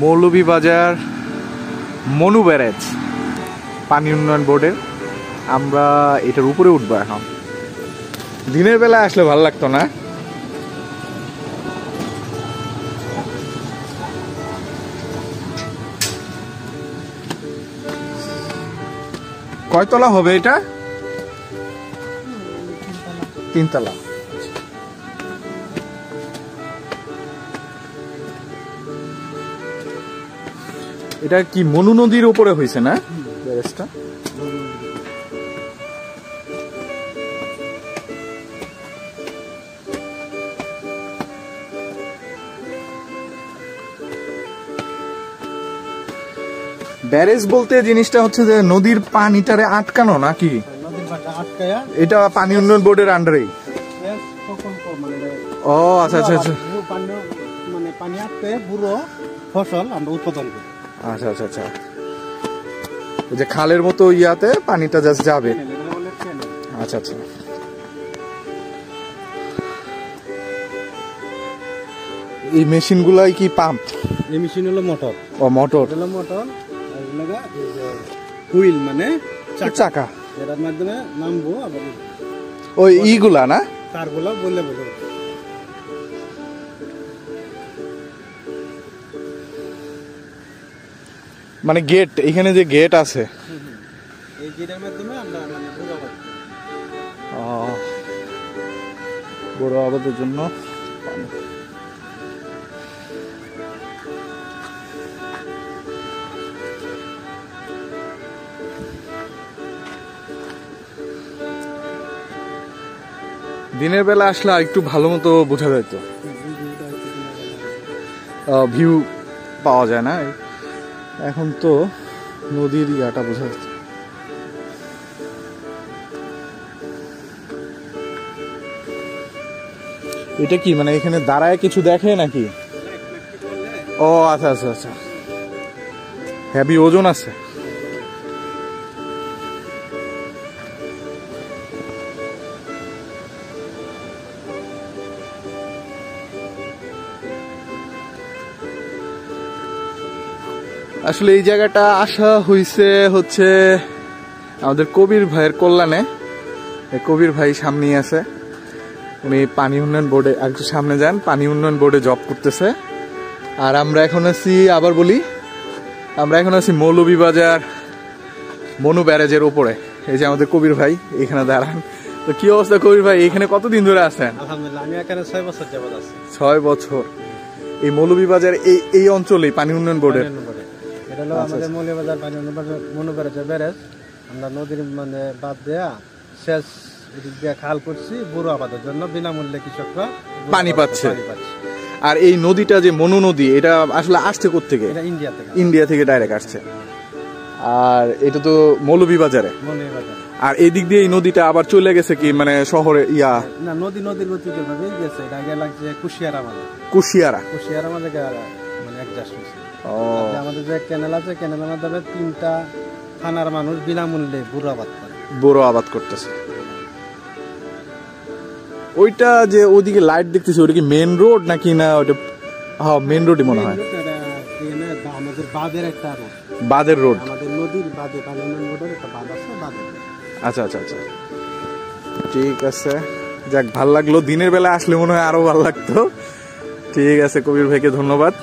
Moulvibazar Manu barrage পানি উন্নয়ন বোর্ডের। আমরা এটার উপরে উঠবো এখন। দিনের বেলা আসলে ভালো লাগতো না। কয়তলা হবে এটা? 3 তলা। এটা কি মনু নদীর উপরে হয়েছে না ব্যারেজটা? ব্যারেজ বলতে জিনিসটা হচ্ছে যে নদীর পানিটারে আটকানো নাকি? এটা পানি উন্নয়ন বোর্ডের আন্ডারেই। ও আচ্ছা আচ্ছা আচ্ছা, মানে পানি আটকে পুরো ফসল আমরা উৎপাদন করি। আচ্ছা আচ্ছা আচ্ছা, এই যে খালের মতো ইয়াতে পানিটা জাস্ট যাবে। আচ্ছা আচ্ছা, এই মেশিন গুলাই কি পাম্প? এই মেশিন হলো মোটর। ও মোটর হলো মোটর, হুইল মানে চাকা, এটার মাধ্যমে নামবো আবার ওই ইগুলা না তারগুলো বলে বলে। মানে গেট, এখানে যে গেট আছে এই গেটের মাধ্যমে আমরা মানে বড় আবাদের জন্য দিনের বেলা আসলে একটু ভালো মতো বোঝা যেত, ভিউ পাওয়া যায় না। এখন তো নদীর ইয়াটা বোঝা যাচ্ছে। এটা কি মানে এখানে দাঁড়ায় কিছু দেখে নাকি? ও আচ্ছা আচ্ছা আচ্ছা, হেভি ওজন আছে। আসলে এই জায়গাটা আসা হয়েছে হচ্ছে আমাদের কবির ভাইয়ের কল্যাণে। কবির ভাই সামনে আছে, উনি পানি উন্নয়ন বোর্ডে, একটু সামনে যান, পানি উন্নয়ন বোর্ডে জব করতেছে। আর আমরা এখন আছি, আবার বলি, আমরা এখন আছি মৌলভীবাজার মনু ব্যারেজের উপরে। এই যে আমাদের কবির ভাই এখানে দাঁড়ান। তো কি অবস্থা কবির ভাই, এখানে কতদিন ধরে আছেন? আলহামদুলিল্লাহ, আমি এখানে 6 বছর যাবত আছি। 6 বছর এই মৌলভীবাজার এই অঞ্চলে পানি উন্নয়ন বোর্ডের। এটা হলো আমাদের মৌলভীবাজার পানি মনু ব্যারেজ। আমরা নদীর মানে বাদ দেয়া শেষ এদিক দিয়ে খাল করছি, বুড়ো আবাদের জন্য বিনামূল্যে কৃষকরা পানি পাচ্ছে। আর এই নদীটা যে মনু নদী, এটা আসলে আসছে কোত্থেকে? এটা ইন্ডিয়া থেকে। ইন্ডিয়া থেকে ডাইরেক্ট আসছে। আর এটা তো মৌলভীবাজারে। আর এই দিক দিয়ে এই নদীটা আবার চলে গেছে কি মানে শহরে ইয়া না, নদীর গতিতে ভাবে গেছে। এটা আগে লাগছে কুশিয়ারা মানে কুশিয়ারা মানে অ্যাডজাস্ট হইছে। আমাদের যে ক্যানেল আছে, ক্যানেলের মাধ্যমে 3টা থানার মানুষ বিনামূল্যে বুড়ো আবাদ করতেছে। ওইটা যে ওইদিকে লাইট দেখতেছি, ওটা কি মেন রোড নাকি না? ওটা হ্যাঁ মেন রোডই মনে হয়। আমাদের বাঁধের একটা রোড, বাঁধের রোড, আমাদের নদীর বাঁধে পানি উন্নয়ন বোর্ডের একটা বাঁধ আছে, বাঁধে। আচ্ছা আচ্ছা আচ্ছা, ঠিক আছে। যাক, ভাল লাগলো। দিনের বেলা আসলে মনে হয় আরো ভালো লাগতো। ঠিক আছে, কবির ভাইকে ধন্যবাদ।